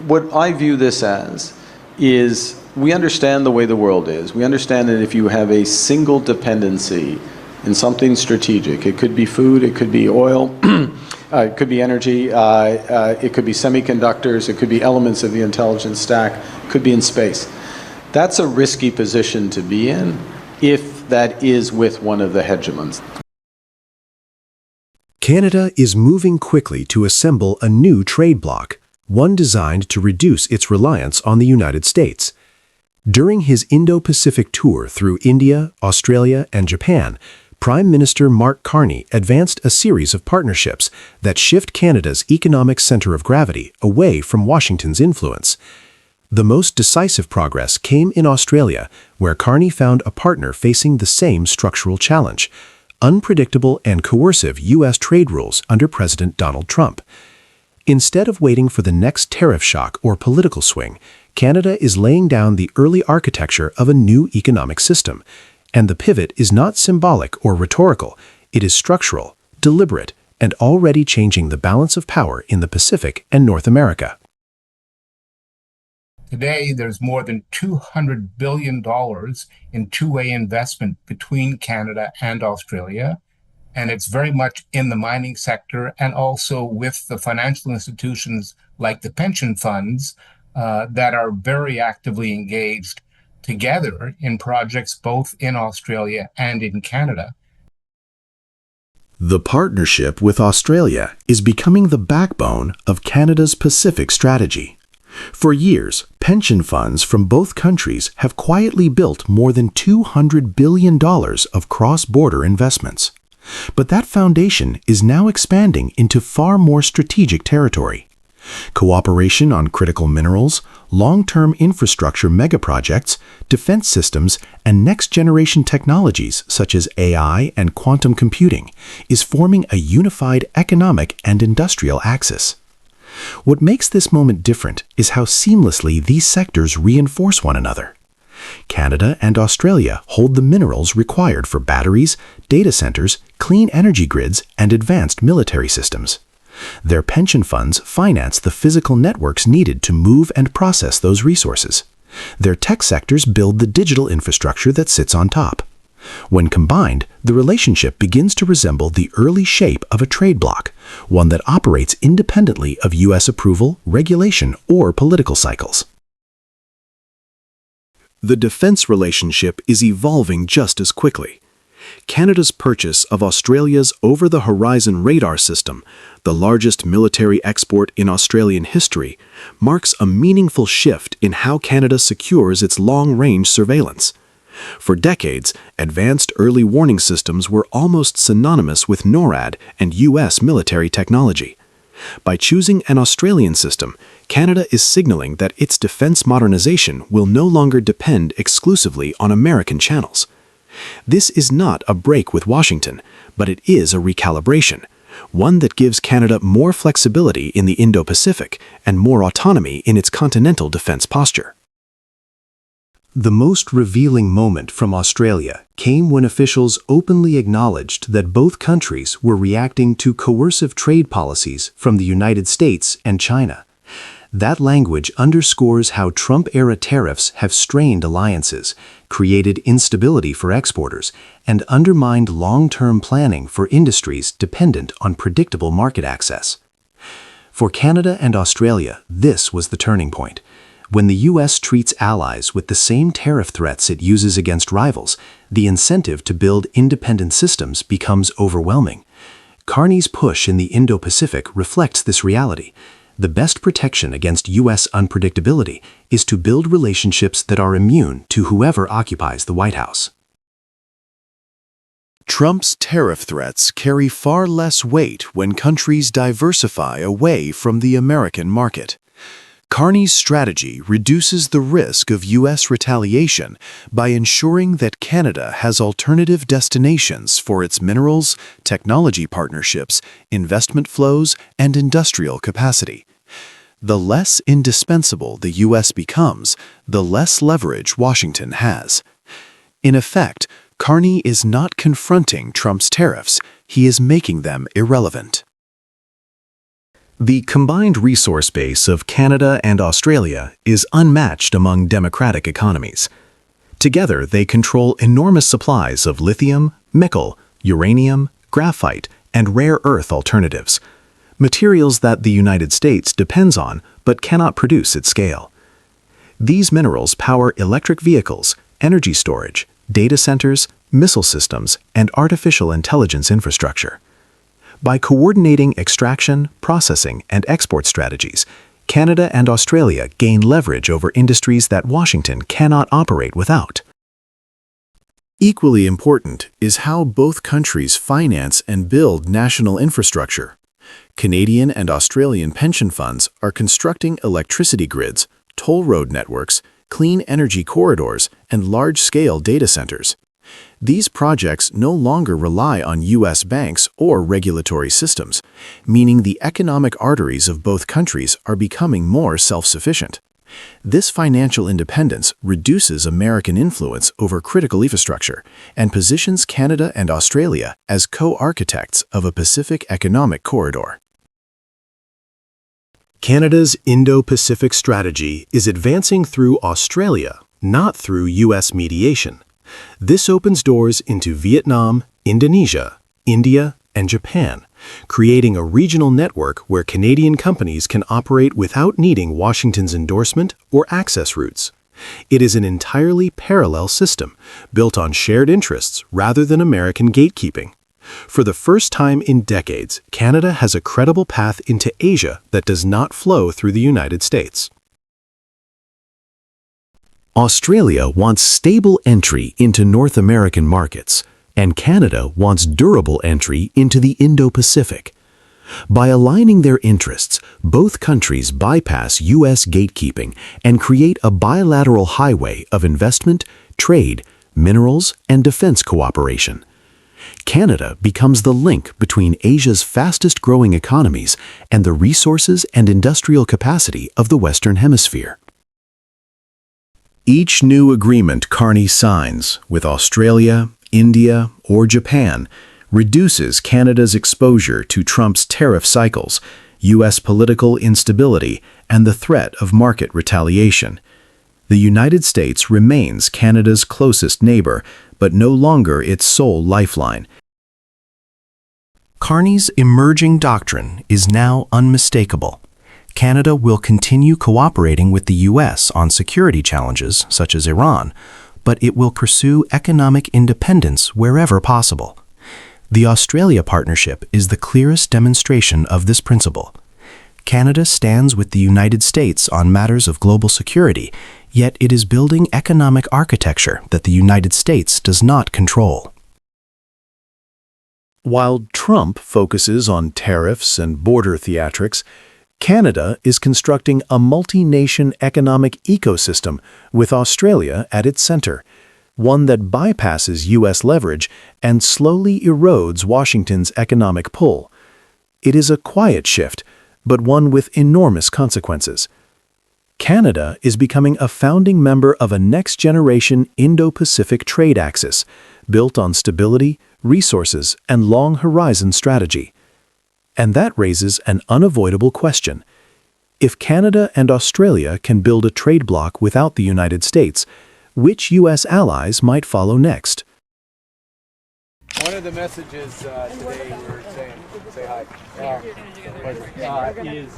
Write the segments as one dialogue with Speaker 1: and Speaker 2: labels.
Speaker 1: what I view this as is we understand the way the world is. We understand that if you have a single dependency in something strategic, it could be food, it could be oil, it could be energy, it could be semiconductors, it could be elements of the intelligence stack, it could be in space. That's a risky position to be in if that is with one of the hegemons.
Speaker 2: Canada is moving quickly to assemble a new trade bloc, one designed to reduce its reliance on the United States. During his Indo-Pacific tour through India, Australia, and Japan, Prime Minister Mark Carney advanced a series of partnerships that shift Canada's economic center of gravity away from Washington's influence. The most decisive progress came in Australia, where Carney found a partner facing the same structural challenge: unpredictable and coercive U.S. trade rules under President Donald Trump. Instead of waiting for the next tariff shock or political swing, Canada is laying down the early architecture of a new economic system. And the pivot is not symbolic or rhetorical. It is structural, deliberate, and already changing the balance of power in the Pacific and North America.
Speaker 3: Today, there's more than $200 billion in two-way investment between Canada and Australia, and it's very much in the mining sector and also with the financial institutions like the pension funds that are very actively engaged together in projects both in Australia and in Canada.
Speaker 2: The partnership with Australia is becoming the backbone of Canada's Pacific strategy. For years, pension funds from both countries have quietly built more than $200 billion of cross-border investments. But that foundation is now expanding into far more strategic territory. Cooperation on critical minerals, long-term infrastructure megaprojects, defense systems, and next-generation technologies such as AI and quantum computing is forming a unified economic and industrial axis. What makes this moment different is how seamlessly these sectors reinforce one another. Canada and Australia hold the minerals required for batteries, data centers, clean energy grids, and advanced military systems. Their pension funds finance the physical networks needed to move and process those resources. Their tech sectors build the digital infrastructure that sits on top. When combined, the relationship begins to resemble the early shape of a trade bloc, one that operates independently of U.S. approval, regulation, or political cycles. The defense relationship is evolving just as quickly. Canada's purchase of Australia's over-the-horizon radar system, the largest military export in Australian history, marks a meaningful shift in how Canada secures its long-range surveillance. For decades, advanced early warning systems were almost synonymous with NORAD and U.S. military technology. By choosing an Australian system, Canada is signaling that its defense modernization will no longer depend exclusively on American channels. This is not a break with Washington, but it is a recalibration, one that gives Canada more flexibility in the Indo-Pacific and more autonomy in its continental defense posture. The most revealing moment from Australia came when officials openly acknowledged that both countries were reacting to coercive trade policies from the United States and China. That language underscores how Trump-era tariffs have strained alliances, created instability for exporters, and undermined long-term planning for industries dependent on predictable market access. For Canada and Australia, this was the turning point. When the U.S. treats allies with the same tariff threats it uses against rivals, the incentive to build independent systems becomes overwhelming. Carney's push in the Indo-Pacific reflects this reality. The best protection against U.S. unpredictability is to build relationships that are immune to whoever occupies the White House. Trump's tariff threats carry far less weight when countries diversify away from the American market. Carney's strategy reduces the risk of U.S. retaliation by ensuring that Canada has alternative destinations for its minerals, technology partnerships, investment flows, and industrial capacity. The less indispensable the U.S. becomes, the less leverage Washington has. In effect, Carney is not confronting Trump's tariffs, he is making them irrelevant. The combined resource base of Canada and Australia is unmatched among democratic economies. Together, they control enormous supplies of lithium, nickel, uranium, graphite, and rare earth alternatives, materials that the United States depends on but cannot produce at scale. These minerals power electric vehicles, energy storage, data centers, missile systems, and artificial intelligence infrastructure. By coordinating extraction, processing, and export strategies, Canada and Australia gain leverage over industries that Washington cannot operate without. Equally important is how both countries finance and build national infrastructure. Canadian and Australian pension funds are constructing electricity grids, toll road networks, clean energy corridors, and large-scale data centers. These projects no longer rely on U.S. banks or regulatory systems, meaning the economic arteries of both countries are becoming more self-sufficient. This financial independence reduces American influence over critical infrastructure and positions Canada and Australia as co-architects of a Pacific economic corridor. Canada's Indo-Pacific strategy is advancing through Australia, not through U.S. mediation. This opens doors into Vietnam, Indonesia, India, and Japan, creating a regional network where Canadian companies can operate without needing Washington's endorsement or access routes. It is an entirely parallel system, built on shared interests rather than American gatekeeping. For the first time in decades, Canada has a credible path into Asia that does not flow through the United States. Australia wants stable entry into North American markets, and Canada wants durable entry into the Indo-Pacific. By aligning their interests, both countries bypass U.S. gatekeeping and create a bilateral highway of investment, trade, minerals, and defense cooperation. Canada becomes the link between Asia's fastest-growing economies and the resources and industrial capacity of the Western Hemisphere. Each new agreement Carney signs with Australia, India, or Japan reduces Canada's exposure to Trump's tariff cycles, U.S. political instability, and the threat of market retaliation. The United States remains Canada's closest neighbor, but no longer its sole lifeline. Carney's emerging doctrine is now unmistakable. Canada will continue cooperating with the U.S. on security challenges, such as Iran, but it will pursue economic independence wherever possible. The Australia partnership is the clearest demonstration of this principle. Canada stands with the United States on matters of global security, yet it is building economic architecture that the United States does not control. While Trump focuses on tariffs and border theatrics, Canada is constructing a multi-nation economic ecosystem with Australia at its center, one that bypasses U.S. leverage and slowly erodes Washington's economic pull. It is a quiet shift, but one with enormous consequences. Canada is becoming a founding member of a next-generation Indo-Pacific trade axis, built on stability, resources, and long-horizon strategy. And that raises an unavoidable question. If Canada and Australia can build a trade bloc without the United States, which U.S. allies might follow next?
Speaker 1: One of the messages today we're saying, say hi, is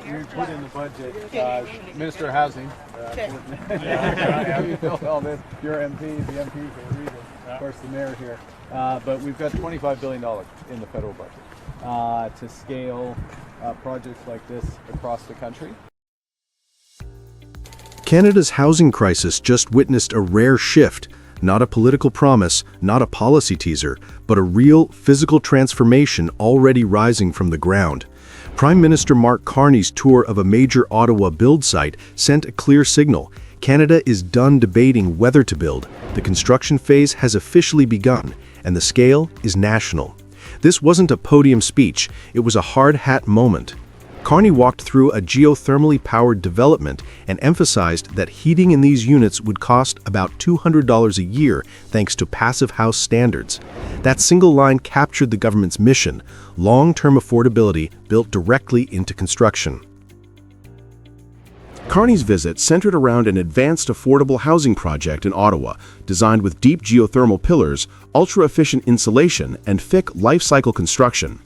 Speaker 1: we put in the budget, Minister of Housing, you know all this, your MP, the MP for a reason, of course the mayor here, but we've got $25 billion in the federal budget to scale projects like this across the country.
Speaker 2: Canada's housing crisis just witnessed a rare shift, not a political promise, not a policy teaser, but a real physical transformation already rising from the ground. Prime Minister Mark Carney's tour of a major Ottawa build site sent a clear signal. Canada is done debating whether to build. The construction phase has officially begun, and the scale is national. This wasn't a podium speech, it was a hard-hat moment. Carney walked through a geothermally powered development and emphasized that heating in these units would cost about $200 a year thanks to passive house standards. That single line captured the government's mission: long-term affordability built directly into construction. Carney's visit centered around an advanced affordable housing project in Ottawa, designed with deep geothermal pillars, ultra-efficient insulation, and thick life-cycle construction.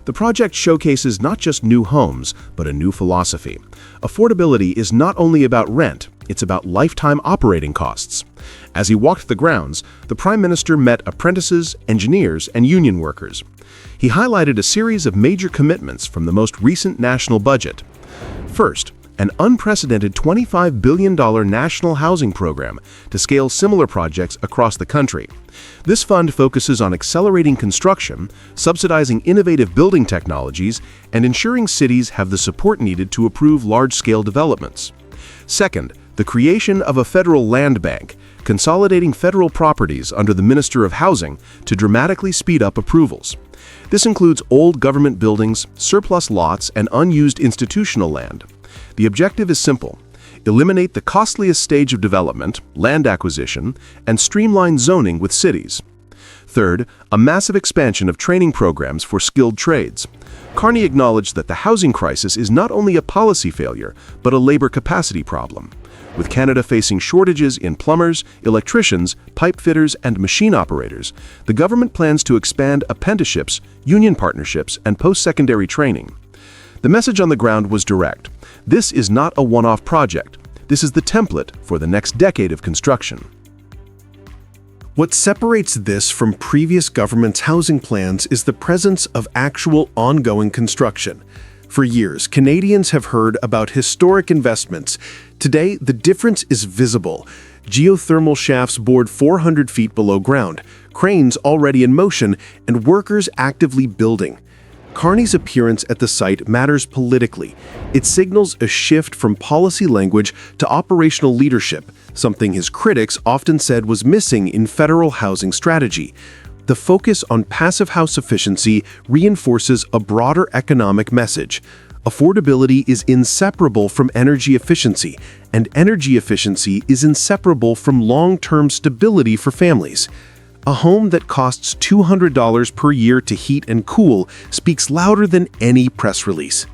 Speaker 2: The project showcases not just new homes, but a new philosophy. Affordability is not only about rent, it's about lifetime operating costs. As he walked the grounds, the Prime Minister met apprentices, engineers, and union workers. He highlighted a series of major commitments from the most recent national budget. First, an unprecedented $25 billion national housing program to scale similar projects across the country. This fund focuses on accelerating construction, subsidizing innovative building technologies, and ensuring cities have the support needed to approve large-scale developments. Second, the creation of a federal land bank, consolidating federal properties under the Minister of Housing to dramatically speed up approvals. This includes old government buildings, surplus lots, and unused institutional land. The objective is simple: eliminate the costliest stage of development, land acquisition, and streamline zoning with cities. Third, a massive expansion of training programs for skilled trades. Carney acknowledged that the housing crisis is not only a policy failure, but a labor capacity problem. With Canada facing shortages in plumbers, electricians, pipe fitters, and machine operators, the government plans to expand apprenticeships, union partnerships, and post-secondary training. The message on the ground was direct. This is not a one-off project. This is the template for the next decade of construction. What separates this from previous governments' housing plans is the presence of actual ongoing construction. For years, Canadians have heard about historic investments. Today, the difference is visible. Geothermal shafts bored 400 feet below ground, cranes already in motion, and workers actively building. Carney's appearance at the site matters politically. It signals a shift from policy language to operational leadership, something his critics often said was missing in federal housing strategy. The focus on passive house efficiency reinforces a broader economic message. Affordability is inseparable from energy efficiency, and energy efficiency is inseparable from long-term stability for families. A home that costs $200 per year to heat and cool speaks louder than any press release.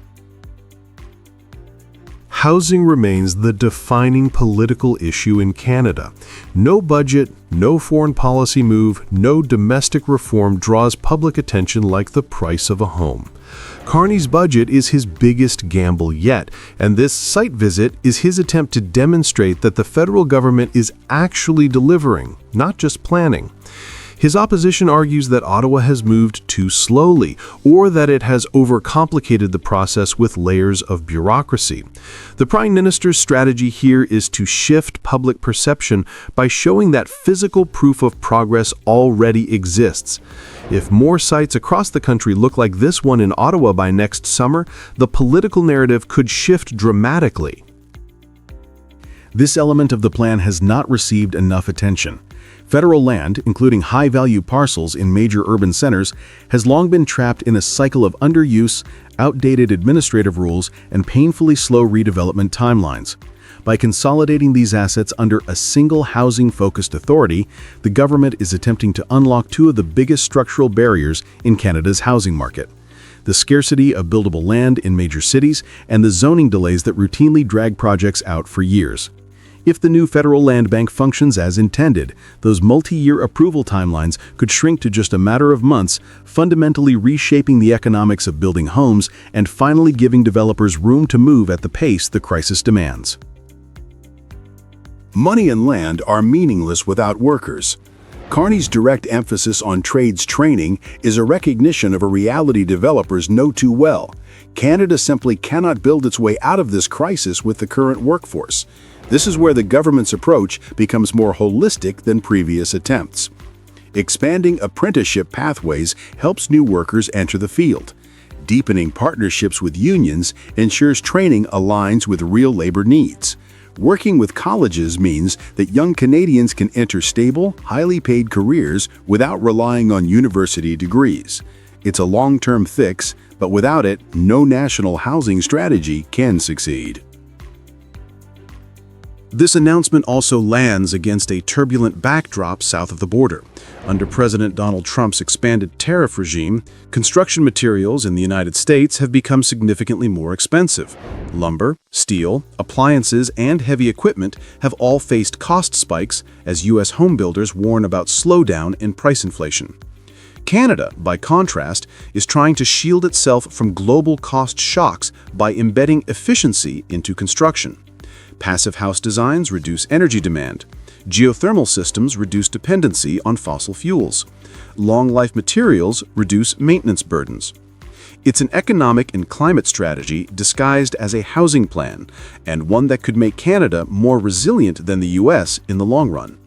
Speaker 2: Housing remains the defining political issue in Canada. No budget, no foreign policy move, no domestic reform draws public attention like the price of a home. Carney's budget is his biggest gamble yet, and this site visit is his attempt to demonstrate that the federal government is actually delivering, not just planning. His opposition argues that Ottawa has moved too slowly, or that it has overcomplicated the process with layers of bureaucracy. The Prime Minister's strategy here is to shift public perception by showing that physical proof of progress already exists. If more sites across the country look like this one in Ottawa by next summer, the political narrative could shift dramatically. This element of the plan has not received enough attention. Federal land, including high-value parcels in major urban centers, has long been trapped in a cycle of underuse, outdated administrative rules, and painfully slow redevelopment timelines. By consolidating these assets under a single housing-focused authority, the government is attempting to unlock two of the biggest structural barriers in Canada's housing market: the scarcity of buildable land in major cities and the zoning delays that routinely drag projects out for years. If the new federal land bank functions as intended, those multi-year approval timelines could shrink to just a matter of months, fundamentally reshaping the economics of building homes and finally giving developers room to move at the pace the crisis demands.
Speaker 4: Money and land are meaningless without workers. Carney's direct emphasis on trades training is a recognition of a reality developers know too well. Canada simply cannot build its way out of this crisis with the current workforce. This is where the government's approach becomes more holistic than previous attempts. Expanding apprenticeship pathways helps new workers enter the field. Deepening partnerships with unions ensures training aligns with real labor needs. Working with colleges means that young Canadians can enter stable, highly paid careers without relying on university degrees. It's a long-term fix, but without it, no national housing strategy can succeed.
Speaker 2: This announcement also lands against a turbulent backdrop south of the border. Under President Donald Trump's expanded tariff regime, construction materials in the United States have become significantly more expensive. Lumber, steel, appliances, and heavy equipment have all faced cost spikes as U.S. homebuilders warn about slowdown in price inflation. Canada, by contrast, is trying to shield itself from global cost shocks by embedding efficiency into construction. Passive house designs reduce energy demand. Geothermal systems reduce dependency on fossil fuels. Long-life materials reduce maintenance burdens. It's an economic and climate strategy disguised as a housing plan, and one that could make Canada more resilient than the U.S. in the long run.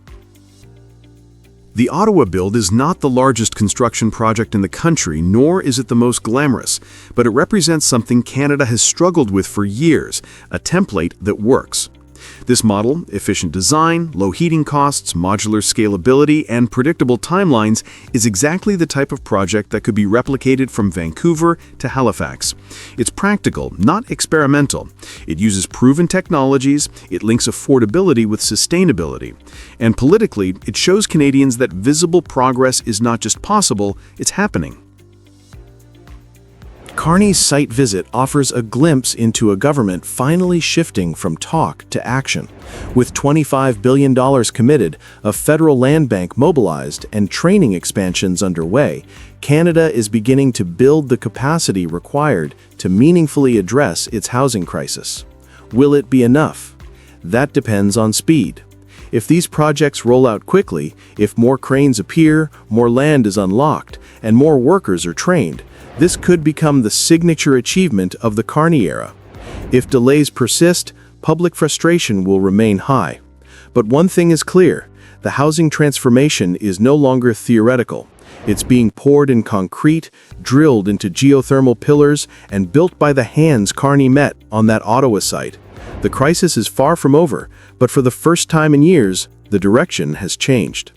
Speaker 2: The Ottawa build is not the largest construction project in the country, nor is it the most glamorous, but it represents something Canada has struggled with for years, a template that works. This model, efficient design, low heating costs, modular scalability, and predictable timelines, is exactly the type of project that could be replicated from Vancouver to Halifax. It's practical, not experimental. It uses proven technologies, it links affordability with sustainability. And politically, it shows Canadians that visible progress is not just possible, it's happening. Carney's site visit offers a glimpse into a government finally shifting from talk to action. With $25 billion committed, a federal land bank mobilized, and training expansions underway, Canada is beginning to build the capacity required to meaningfully address its housing crisis. Will it be enough? That depends on speed. If these projects roll out quickly, if more cranes appear, more land is unlocked, and more workers are trained, this could become the signature achievement of the Carney era. If delays persist, public frustration will remain high. But one thing is clear, the housing transformation is no longer theoretical. It's being poured in concrete, drilled into geothermal pillars, and built by the hands Carney met on that Ottawa site. The crisis is far from over, but for the first time in years, the direction has changed.